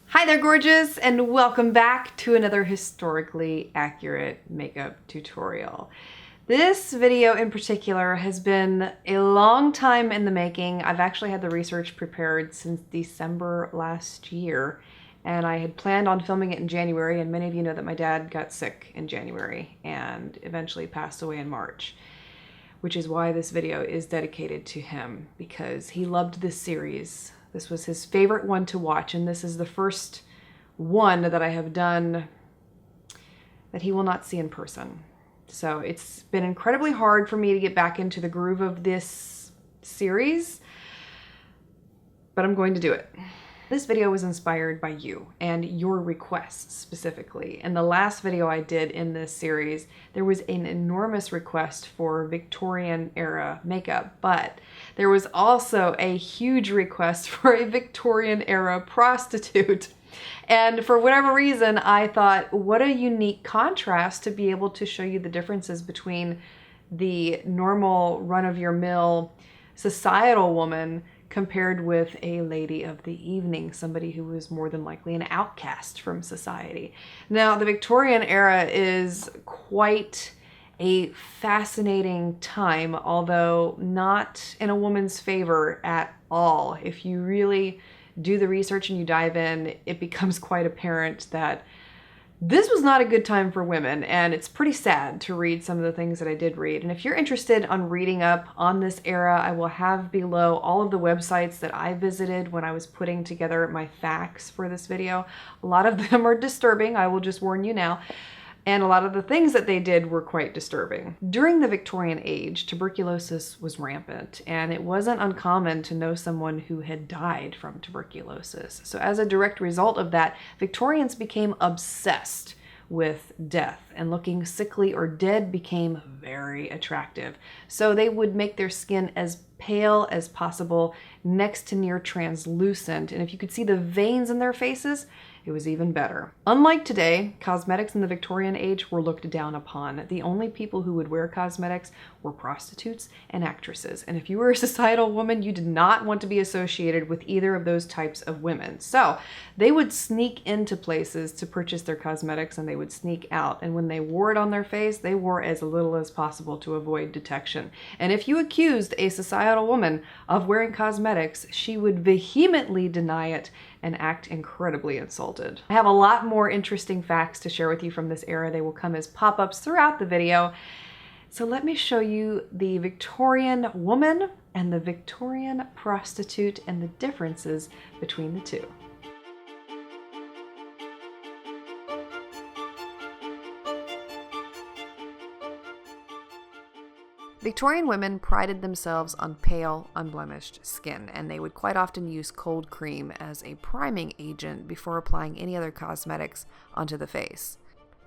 Hi there, gorgeous, and welcome back to another historically accurate makeup tutorial. This video in particular has been a long time in the making. I've actually had the research prepared since December last year, and I had planned on filming it in January, and many of you know that my dad got sick in January and eventually passed away in March, which is why this video is dedicated to him, because he loved this series. This was his favorite one to watch, and this is the first one that I have done that he will not see in person. So it's been incredibly hard for me to get back into the groove of this series, but I'm going to do it. This video was inspired by you and your requests specifically. In the last video I did in this series, there was an enormous request for Victorian era makeup, but there was also a huge request for a Victorian era prostitute. And for whatever reason, I thought, what a unique contrast to be able to show you the differences between the normal run-of-your-mill societal woman compared with a lady of the evening, somebody who was more than likely an outcast from society. Now, the Victorian era is quite a fascinating time, although not in a woman's favor at all. If you really do the research and you dive in, it becomes quite apparent that this was not a good time for women, and it's pretty sad to read some of the things that I did read. And if you're interested on reading up on this era, I will have below all of the websites that I visited when I was putting together my facts for this video. A lot of them are disturbing, I will just warn you now. And a lot of the things that they did were quite disturbing. During the Victorian age, tuberculosis was rampant, and it wasn't uncommon to know someone who had died from tuberculosis. So as a direct result of that, Victorians became obsessed with death, and looking sickly or dead became very attractive. So they would make their skin as pale as possible, next to near translucent, and if you could see the veins in their faces, it was even better. Unlike today, cosmetics in the Victorian age were looked down upon. The only people who would wear cosmetics were prostitutes and actresses. And if you were a societal woman, you did not want to be associated with either of those types of women. So they would sneak into places to purchase their cosmetics, and they would sneak out. And when they wore it on their face, they wore as little as possible to avoid detection. And if you accused a societal woman of wearing cosmetics, she would vehemently deny it and act incredibly insulted. I have a lot more interesting facts to share with you from this era. They will come as pop-ups throughout the video. So let me show you the Victorian woman and the Victorian prostitute and the differences between the two. Victorian women prided themselves on pale, unblemished skin, and they would quite often use cold cream as a priming agent before applying any other cosmetics onto the face.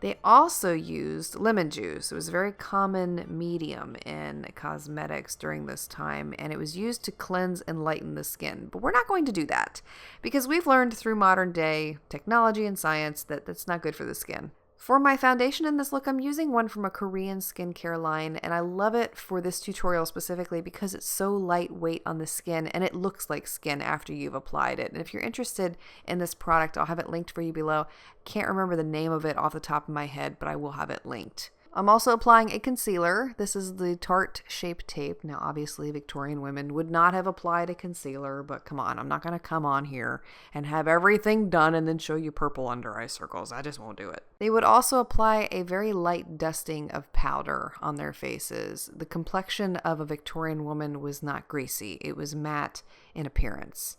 They also used lemon juice. It was a very common medium in cosmetics during this time, and it was used to cleanse and lighten the skin. But we're not going to do that, because we've learned through modern day technology and science that that's not good for the skin. For my foundation in this look, I'm using one from a Korean skincare line, and I love it for this tutorial specifically because it's so lightweight on the skin and it looks like skin after you've applied it. And if you're interested in this product, I'll have it linked for you below. Can't remember the name of it off the top of my head, but I will have it linked. I'm also applying a concealer. This is the Tarte Shape Tape. Now, obviously, Victorian women would not have applied a concealer, but come on, I'm not going to come on here and have everything done and then show you purple under eye circles. I just won't do it. They would also apply a very light dusting of powder on their faces. The complexion of a Victorian woman was not greasy. It was matte in appearance.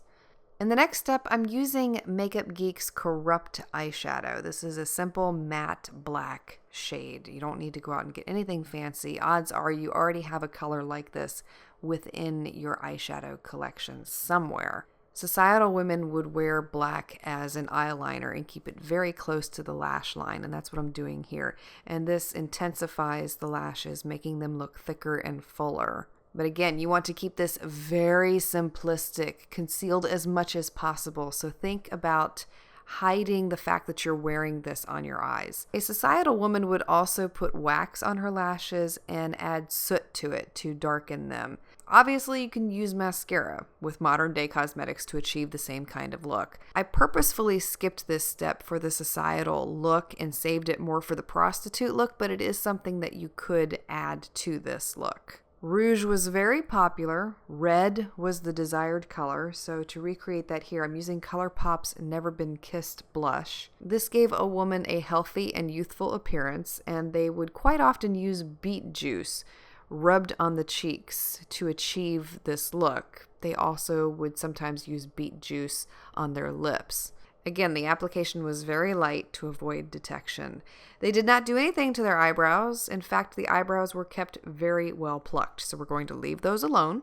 In the next step, I'm using MakeupGeek's Corrupt eyeshadow. This is a simple matte black shade. You don't need to go out and get anything fancy. Odds are you already have a color like this within your eyeshadow collection somewhere. Societal women would wear black as an eyeliner and keep it very close to the lash line, and that's what I'm doing here. And this intensifies the lashes, making them look thicker and fuller. But again, you want to keep this very simplistic, concealed as much as possible. So think about hiding the fact that you're wearing this on your eyes. A societal woman would also put wax on her lashes and add soot to it to darken them. Obviously, you can use mascara with modern day cosmetics to achieve the same kind of look. I purposefully skipped this step for the societal look and saved it more for the prostitute look, but it is something that you could add to this look. Rouge was very popular. Red was the desired color, so to recreate that here, I'm using ColourPop's Never Been Kissed blush. This gave a woman a healthy and youthful appearance, and they would quite often use beet juice rubbed on the cheeks to achieve this look. They also would sometimes use beet juice on their lips. Again, the application was very light to avoid detection. They did not do anything to their eyebrows. In fact, the eyebrows were kept very well plucked, so we're going to leave those alone.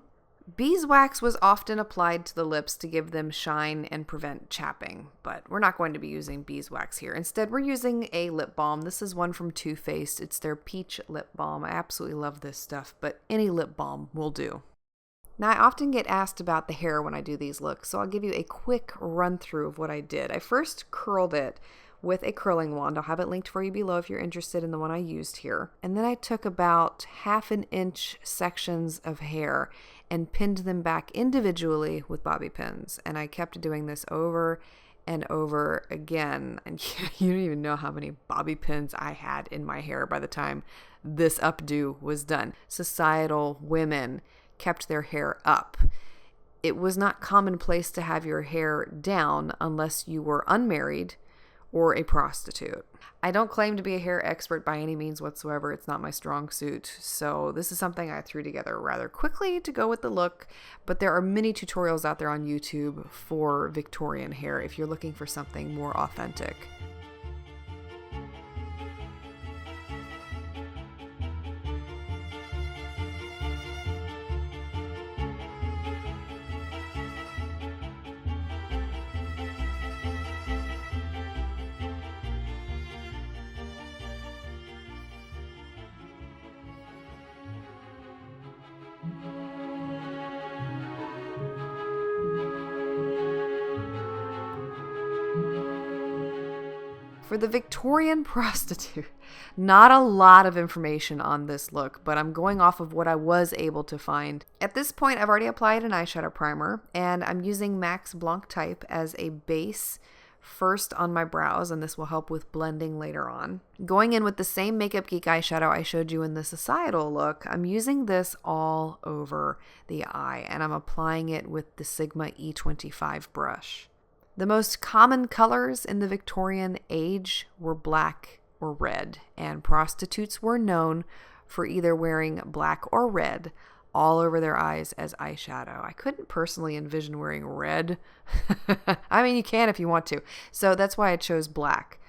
Beeswax was often applied to the lips to give them shine and prevent chapping, but we're not going to be using beeswax here. Instead, we're using a lip balm. This is one from Too Faced. It's their peach lip balm. I absolutely love this stuff, but any lip balm will do. Now, I often get asked about the hair when I do these looks, so I'll give you a quick run through of what I did. I first curled it with a curling wand. I'll have it linked for you below if you're interested in the one I used here. And then I took about 1/2 inch sections of hair and pinned them back individually with bobby pins. And I kept doing this over and over again. And you don't even know how many bobby pins I had in my hair by the time this updo was done. Societal women kept their hair up. It was not commonplace to have your hair down unless you were unmarried or a prostitute. I don't claim to be a hair expert by any means whatsoever. It's not my strong suit. So this is something I threw together rather quickly to go with the look, but there are many tutorials out there on YouTube for Victorian hair if you're looking for something more authentic. For the Victorian Prostitute, not a lot of information on this look, but I'm going off of what I was able to find. At this point, I've already applied an eyeshadow primer, and I'm using Max Blanc Type as a base first on my brows, and this will help with blending later on. Going in with the same MakeupGeek eyeshadow I showed you in the societal look, I'm using this all over the eye, and I'm applying it with the Sigma E25 brush. The most common colors in the Victorian age were black or red, and prostitutes were known for either wearing black or red all over their eyes as eyeshadow. I couldn't personally envision wearing red. I mean, you can if you want to. So that's why I chose black.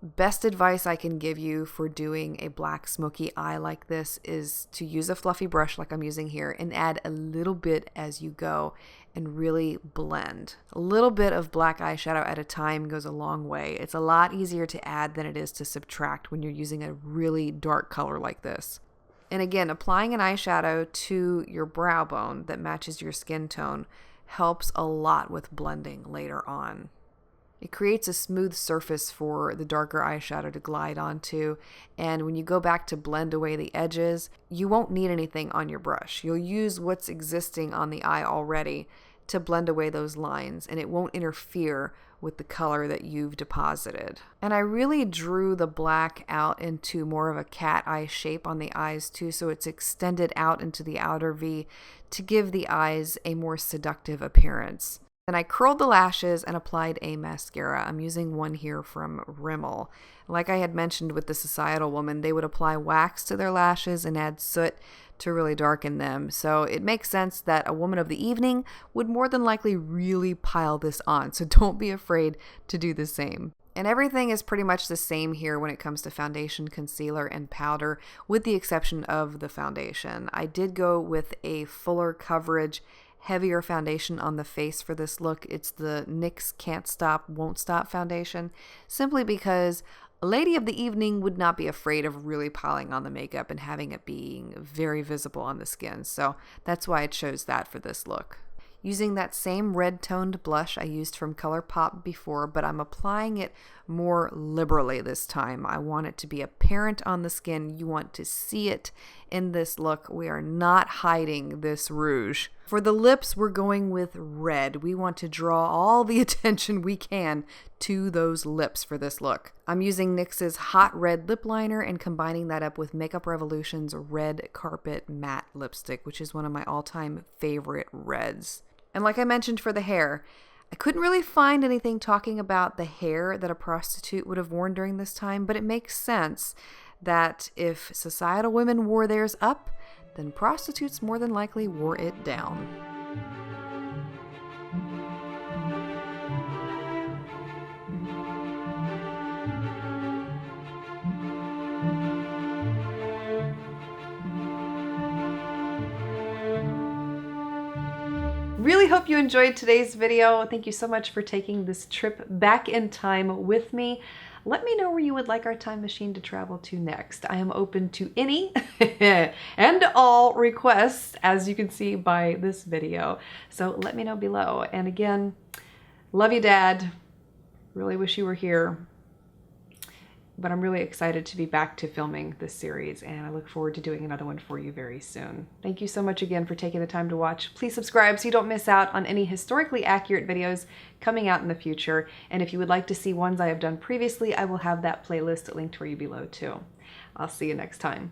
Best advice I can give you for doing a black smoky eye like this is to use a fluffy brush like I'm using here and add a little bit as you go and really blend. A little bit of black eyeshadow at a time goes a long way. It's a lot easier to add than it is to subtract when you're using a really dark color like this. And again, applying an eyeshadow to your brow bone that matches your skin tone helps a lot with blending later on. It creates a smooth surface for the darker eyeshadow to glide onto, and when you go back to blend away the edges, you won't need anything on your brush. You'll use what's existing on the eye already to blend away those lines, and it won't interfere with the color that you've deposited. And I really drew the black out into more of a cat eye shape on the eyes too, so it's extended out into the outer V to give the eyes a more seductive appearance. Then I curled the lashes and applied a mascara. I'm using one here from Rimmel. Like I had mentioned with the societal woman, they would apply wax to their lashes and add soot to really darken them. So it makes sense that a woman of the evening would more than likely really pile this on. So don't be afraid to do the same. And everything is pretty much the same here when it comes to foundation, concealer, and powder, with the exception of the foundation. I did go with a fuller coverage, heavier foundation on the face for this look. It's the NYX Can't Stop, Won't Stop foundation, simply because a lady of the evening would not be afraid of really piling on the makeup and having it being very visible on the skin. So that's why I chose that for this look. using that same red toned blush I used from ColourPop before, but I'm applying it more liberally this time. I want it to be apparent on the skin. You want to see it in this look. We are not hiding this rouge. For the lips, we're going with red. We want to draw all the attention we can to those lips for this look. I'm using NYX's Hot Red Lip Liner and combining that up with Makeup Revolution's Red Carpet Matte Lipstick, which is one of my all-time favorite reds. And like I mentioned for the hair, I couldn't really find anything talking about the hair that a prostitute would have worn during this time, but it makes sense that if societal women wore theirs up, then prostitutes more than likely wore it down. Really hope you enjoyed today's video. Thank you so much for taking this trip back in time with me. Let me know where you would like our time machine to travel to next. I am open to any and all requests, as you can see by this video. So let me know below. And again, love you, Dad. Really wish you were here. But I'm really excited to be back to filming this series, and I look forward to doing another one for you very soon. Thank you so much again for taking the time to watch. Please subscribe so you don't miss out on any historically accurate videos coming out in the future. And if you would like to see ones I have done previously, I will have that playlist linked for you below too. I'll see you next time.